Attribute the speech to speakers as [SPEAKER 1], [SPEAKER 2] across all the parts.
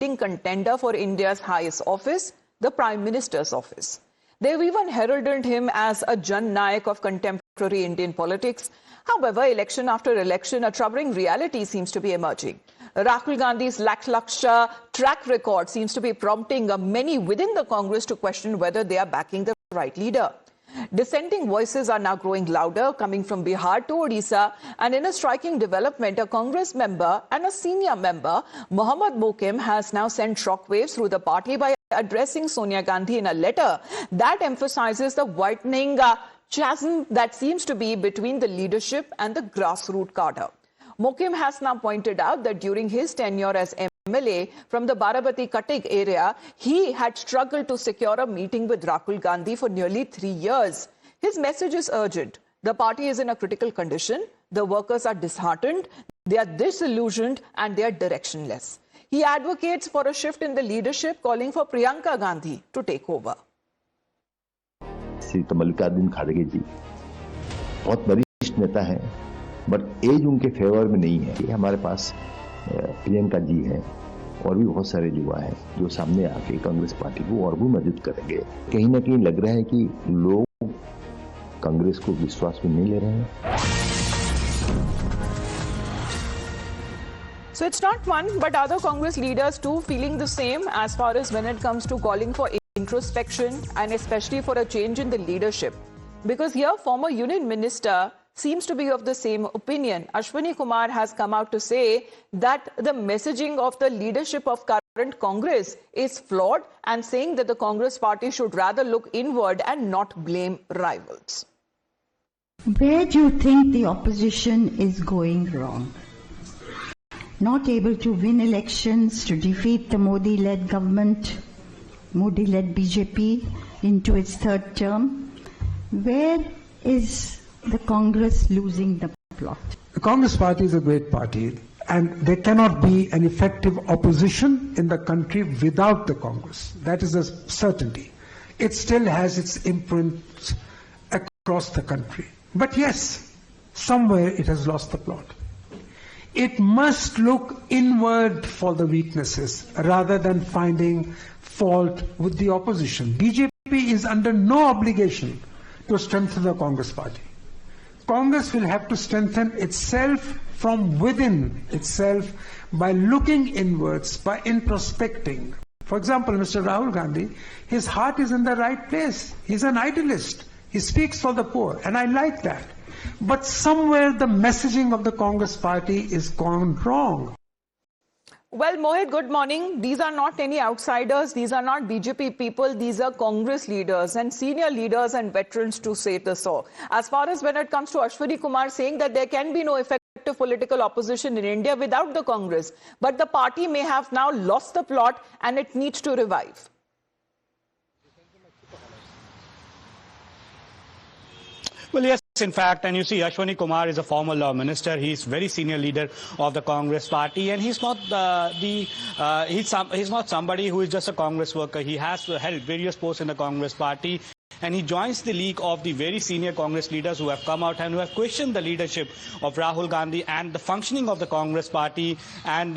[SPEAKER 1] leading contender for India's highest office, the Prime Minister's office. They've even heralded him as a Jan Nayak of contemporary Indian politics. However, election after election, a troubling reality seems to be emerging. Rahul Gandhi's lackluster track record seems to be prompting many within the Congress to question whether they are backing the right leader. Dissenting voices are now growing louder, coming from Bihar to Odisha, and in a striking development, a Congress member and a senior member, Mohammad Moquim, has now sent shockwaves through the party by addressing Sonia Gandhi in a letter that emphasizes the widening chasm that seems to be between the leadership and the grassroots cadre. Moquim has now pointed out that during his tenure as MLA from the Barabati-Katig area, he had struggled to secure a meeting with Rahul Gandhi for nearly 3 years. His message is urgent. The party is in a critical condition. The workers are disheartened. They are disillusioned and they are directionless. He advocates for a shift in the leadership, calling for Priyanka Gandhi to take over.
[SPEAKER 2] Shri Mallikarjun खड़गे जी बहुत वरिष्ठ नेता हैं, but as उनके favour में नहीं है। हमारे पास प्रियंका जी हैं और भी बहुत सारे युवा हैं जो सामने आके कांग्रेस पार्टी को और भी मजबूत करेंगे। कहीं ना कहीं लग रहा है कि लोग कांग्रेस को विश्वास में नहीं ले रहे हैं।
[SPEAKER 1] So it's not one but other Congress leaders too feeling the same as far as when it comes to calling for introspection and especially for a change in the leadership. Because here former Union Minister seems to be of the same opinion. Ashwani Kumar has come out to say that the messaging of the leadership of current Congress is flawed and saying that the Congress party should rather look inward and not blame rivals.
[SPEAKER 3] Where do you think the opposition is going wrong? Not able to win elections, to defeat the Modi-led government, Modi-led BJP into its third term. Where is the Congress losing the plot?
[SPEAKER 4] The Congress party is a great party, and there cannot be an effective opposition in the country without the Congress. That is a certainty. It still has its imprint across the country. But yes, somewhere it has lost the plot. It must look inward for the weaknesses rather than finding fault with the opposition. BJP is under no obligation to strengthen the Congress party. Congress will have to strengthen itself from within itself by looking inwards, by introspecting. For example, Mr. Rahul Gandhi, his heart is in the right place. He's an idealist. He speaks for the poor, and I like that. But somewhere the messaging of the Congress party is gone wrong.
[SPEAKER 1] Well, Mohit, good morning. These are not any outsiders. These are not BJP people. These are Congress leaders and senior leaders and veterans to say the so. As far as when it comes to Ashwani Kumar saying that there can be no effective political opposition in India without the Congress, but the party may have now lost the plot and it needs to revive.
[SPEAKER 5] Well, yes, in fact, and you see, Ashwani Kumar is a former law minister. He's very senior leader of the Congress party, and he's not he's not somebody who is just a Congress worker. He has held various posts in the Congress party. And he joins the league of the very senior Congress leaders who have come out and who have questioned the leadership of Rahul Gandhi and the functioning of the Congress party. And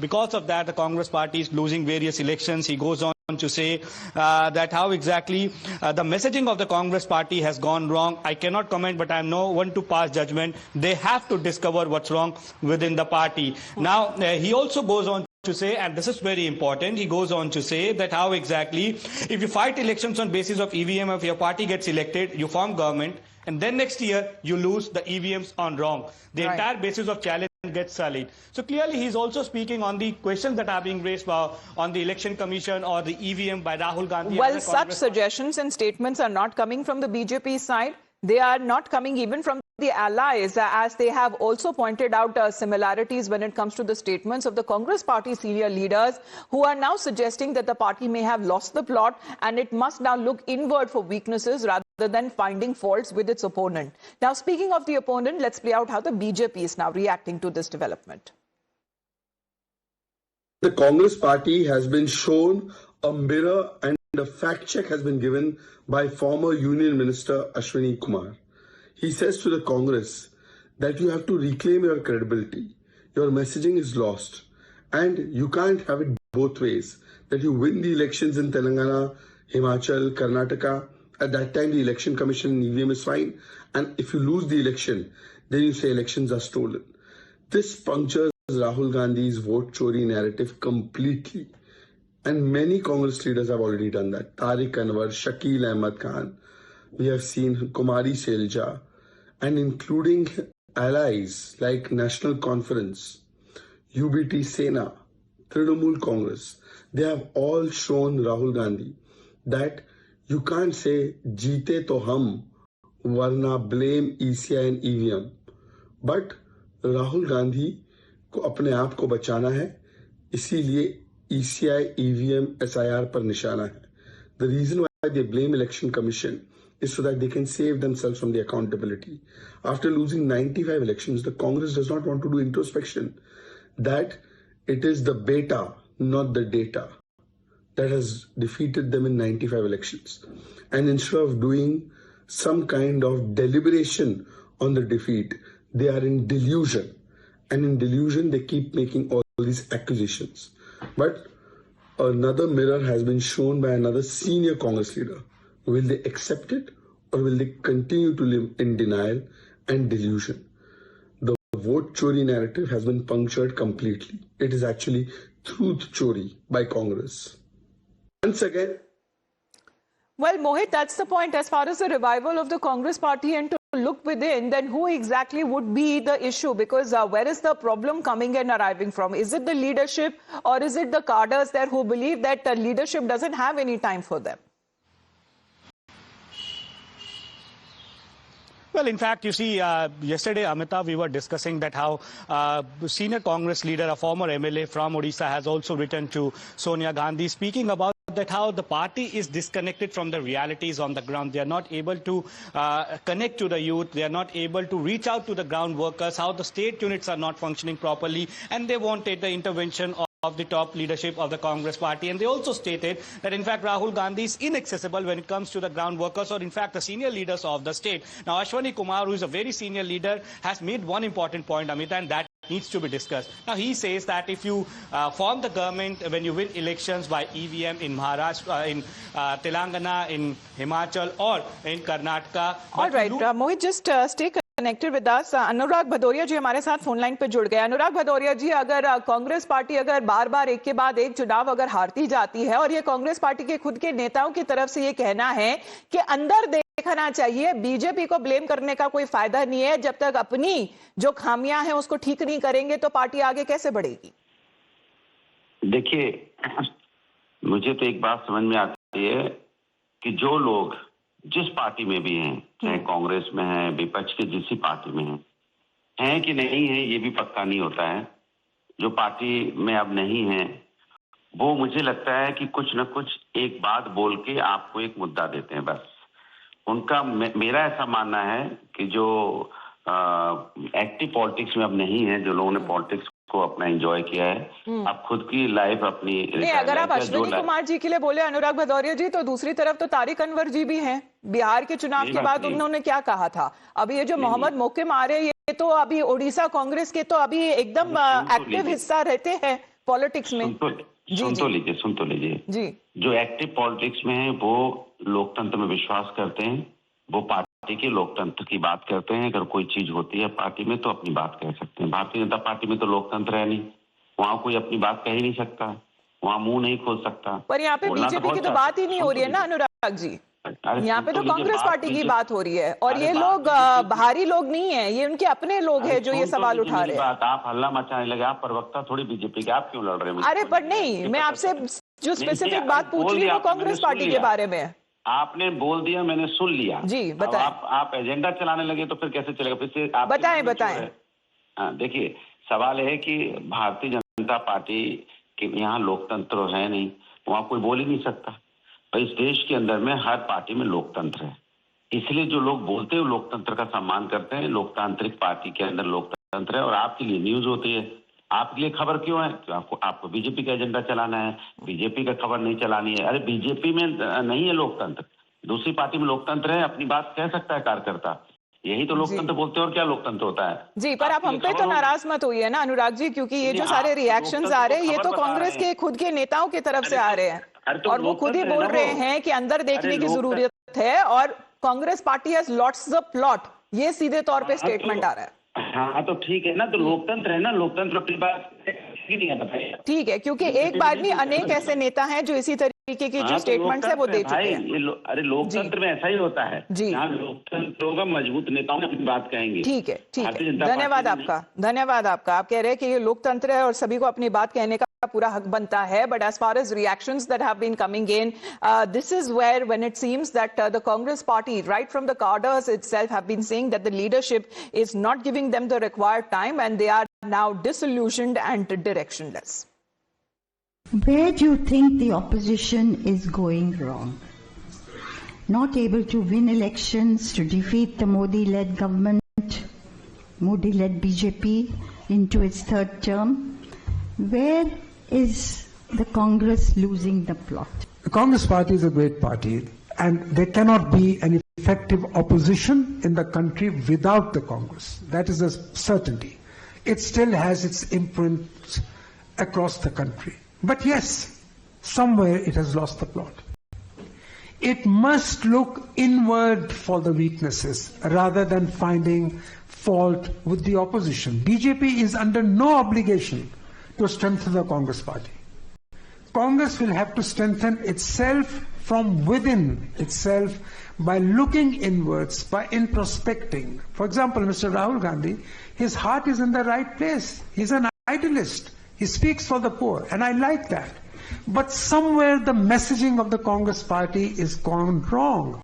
[SPEAKER 5] because of that, the Congress party is losing various elections. He goes on to say that how exactly the messaging of the Congress party has gone wrong. I cannot comment, but I am no one to pass judgment. They have to discover what's wrong within the party. Now, he also goes on to say, and this is very important, he goes on to say that how exactly, if you fight elections on basis of EVM, if your party gets elected, you form government, and then next year you lose the EVMs on wrong. The entire basis of challenge gets sullied. So clearly he's also speaking on the questions that are being raised on the election commission or the EVM by Rahul Gandhi.
[SPEAKER 1] Well, such suggestions and statements are not coming from the BJP side. They are not coming even from the allies, as they have also pointed out similarities when it comes to the statements of the Congress party senior leaders who are now suggesting that the party may have lost the plot and it must now look inward for weaknesses rather than finding faults with its opponent. Now, speaking of the opponent, let's play out how the BJP is now reacting to this development.
[SPEAKER 6] The Congress party has been shown a mirror and a fact check has been given by former Union Minister Ashwani Kumar. He says to the Congress that you have to reclaim your credibility. Your messaging is lost and you can't have it both ways. That you win the elections in Telangana, Himachal, Karnataka. At that time, the election commission and EVM is fine. And if you lose the election, then you say elections are stolen. This punctures Rahul Gandhi's vote chori narrative completely. And many Congress leaders have already done that. Tariq Anwar, Shakil Ahmed Khan. We have seen Kumari Selja. And including allies like National Conference, UBT Sena, Trinamool Congress. They have all shown Rahul Gandhi that you can't say jeete to hum, warna blame ECI and EVM. But Rahul Gandhi को अपने आप को बचाना है, इसीलिए ECI, EVM, SIR पर निशाना है. The reason why they blame Election Commission is so that they can save themselves from the accountability. After losing 95 elections, the Congress does not want to do introspection. That it is the beta, not the data, that has defeated them in 95 elections. And instead of doing some kind of deliberation on the defeat, they are in delusion. And in delusion, they keep making all these accusations. But another mirror has been shown by another senior Congress leader. Will they accept it, or will they continue to live in denial and delusion? The vote chori narrative has been punctured completely. It is actually truth chori by Congress. Once again,
[SPEAKER 1] well, Mohit, that's the point. As far as the revival of the Congress party and to look within, then who exactly would be the issue? Because where is the problem coming and arriving from? Is it the leadership, or is it the cadres there who believe that leadership doesn't have any time for them?
[SPEAKER 5] Well, in fact, you see, yesterday, Amita, we were discussing that how senior Congress leader, a former MLA from Odisha, has also written to Sonia Gandhi, speaking about that how the party is disconnected from the realities on the ground. They are not able to connect to the youth. They are not able to reach out to the ground workers, how the state units are not functioning properly, and they wanted the intervention of the top leadership of the Congress party. And they also stated that, in fact, Rahul Gandhi is inaccessible when it comes to the ground workers, or in fact, the senior leaders of the state. Now, Ashwani Kumar, who is a very senior leader, has made one important point, Amita, and that needs to be discussed. Now, he says that if you form the government when you win elections by EVM in Maharashtra, in Telangana, in Himachal, or in Karnataka.
[SPEAKER 1] All right, Mohit, just stay connected with us. अनुराग भदौरिया जी हमारे साथ phone line पे जुड़ गए. अनुराग भदौरिया जी, अगर Congress party अगर बार बार एक के बाद एक चुनाव अगर हारती जाती है, और ये कांग्रेस पार्टी के खुद के नेताओं की तरफ से ये कहना है कि अंदर देखना चाहिए, बीजेपी को ब्लेम करने का कोई फायदा नहीं है, जब तक अपनी जो खामियां हैं उसको ठीक नहीं करेंगे तो पार्टी आगे कैसे बढ़ेगी?
[SPEAKER 7] देखिए, मुझे तो एक बात समझ में आती है कि जो लोग जिस पार्टी में भी हैं, चाहे कांग्रेस में है, विपक्ष के जिस पार्टी में हैं कि नहीं है, ये भी पक्का नहीं होता है. जो पार्टी में अब नहीं है, वो मुझे लगता है कि कुछ न कुछ एक बात बोल के आपको एक मुद्दा देते हैं. बस उनका मेरा ऐसा मानना है कि जो एक्टिव पॉलिटिक्स में अब नहीं है, जो लोगों ने पॉलिटिक्स को अपना एंजॉय किया है, अब खुद की लाइफ अपनी
[SPEAKER 1] नहीं. अगर आप अश्विनी कुमार जी के लिए बोले अनुराग भदौरिया जी, तो दूसरी तरफ तो तारिक अनवर जी भी हैं. बिहार के चुनाव के बाद उन्होंने क्या कहा था? अभी ये जो मोहम्मद मोकिम आ रहे हैं, ये तो अभी ओडिशा कांग्रेस के तो अभी एकदम एक्टिव हिस्सा रहते हैं पॉलिटिक्स में.
[SPEAKER 7] सुन तो लीजिए जी. जो एक्टिव पॉलिटिक्स में है वो लोकतंत्र में विश्वास करते हैं, वो पार्टी के लोकतंत्र की बात करते हैं. अगर कोई चीज होती है पार्टी में तो अपनी बात कह सकते हैं. भारतीय जनता पार्टी में तो लोकतंत्र है नहीं, वहाँ कोई अपनी बात कह ही नहीं सकता, वहाँ मुंह नहीं खोल सकता.
[SPEAKER 1] पर यहाँ पे बीजेपी की तो बात ही नहीं हो रही है ना अनुराग जी. यहाँ पे तो कांग्रेस पार्टी की बात हो रही है, और ये लोग बाहरी लोग नहीं है, ये उनके अपने लोग हैं जो ये सवाल उठा रहे हैं.
[SPEAKER 7] आप हल्ला मचाने लगे, आप प्रवक्ता थोड़ी बीजेपी के, आप क्यों लड़ रहे हैं?
[SPEAKER 1] अरे पर नहीं, मैं आपसे जो स्पेसिफिक बात पूछ रही हूँ कांग्रेस पार्टी के बारे में.
[SPEAKER 7] आपने बोल दिया, मैंने सुन लिया
[SPEAKER 1] जी. बताएं.
[SPEAKER 7] आप एजेंडा चलाने लगे तो फिर कैसे चलेगा? फिर से आप बताएं. देखिए, सवाल है कि भारतीय जनता पार्टी के यहाँ लोकतंत्र है नहीं, वहाँ कोई बोल ही नहीं सकता. इस देश के अंदर में हर पार्टी में लोकतंत्र है, इसलिए जो लोग बोलते हैं लोकतंत्र का सम्मान करते हैं. लोकतांत्रिक पार्टी के अंदर लोकतंत्र है, और आपके लिए न्यूज होती है. आपके लिए खबर क्यों है? तो आपको बीजेपी का एजेंडा चलाना है, बीजेपी का खबर नहीं चलानी है. अरे बीजेपी में नहीं है लोकतंत्र, दूसरी पार्टी में लोकतंत्र है, अपनी बात कह सकता है कार्यकर्ता. यही तो लोकतंत्र बोलते हैं, और क्या लोकतंत्र होता है?
[SPEAKER 1] जी, पर आप हम पे तो नाराज मत होइए है ना अनुराग जी, क्योंकि ये जो सारे रिएक्शंस आ रहे हैं ये तो कांग्रेस के खुद के नेताओं की तरफ से आ रहे हैं, और वो खुद ही बोल रहे हैं कि अंदर देखने की जरूरत है और Congress party has lots the plot, ये सीधे तौर पे स्टेटमेंट आ रहा है।
[SPEAKER 7] हाँ तो ठीक है ना, तो लोकतंत्र है ना, लोकतंत्र अपनी बात नहीं बताइए।
[SPEAKER 1] ठीक है, क्योंकि एक बार नहीं अनेक ऐसे नेता हैं जो इसी तरीके की जो स्टेटमेंट्स है वो दे चुके हैं।
[SPEAKER 7] अरे लोकतंत्र में ऐसा ही होता है
[SPEAKER 1] जी,
[SPEAKER 7] यहाँ लोकतंत्र होगा, मजबूत नेताओं अपनी बात कहेंगे।
[SPEAKER 1] ठीक है, ठीक है, धन्यवाद आपका, धन्यवाद आपका। आप कह रहे हैं कि ये लोकतंत्र है और सभी को अपनी बात कहने का पूरा हक बनता है, but as far as reactions that have been coming in, this is where when it seems that the Congress party, right from the cadres itself, have been saying that the leadership is not giving them the required time and they are now disillusioned and directionless.
[SPEAKER 3] Where do you think the opposition is going wrong? Not able to win elections, to defeat the Modi-led government, Modi-led BJP into its third term? Where is the Congress losing the plot?
[SPEAKER 4] The Congress party is a great party, and there cannot be an effective opposition in the country without the Congress. That is a certainty. It still has its imprint across the country. But yes, somewhere it has lost the plot. It must look inward for the weaknesses rather than finding fault with the opposition. BJP is under no obligation to strengthen the Congress party. Congress will have to strengthen itself from within itself by looking inwards, by introspecting. For example, Mr. Rahul Gandhi, his heart is in the right place. He's an idealist. He speaks for the poor, and I like that. But somewhere the messaging of the Congress party is gone wrong.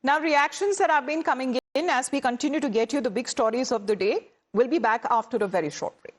[SPEAKER 1] Now, reactions that have been coming in as we continue to get you the big stories of the day. We'll be back after a very short break.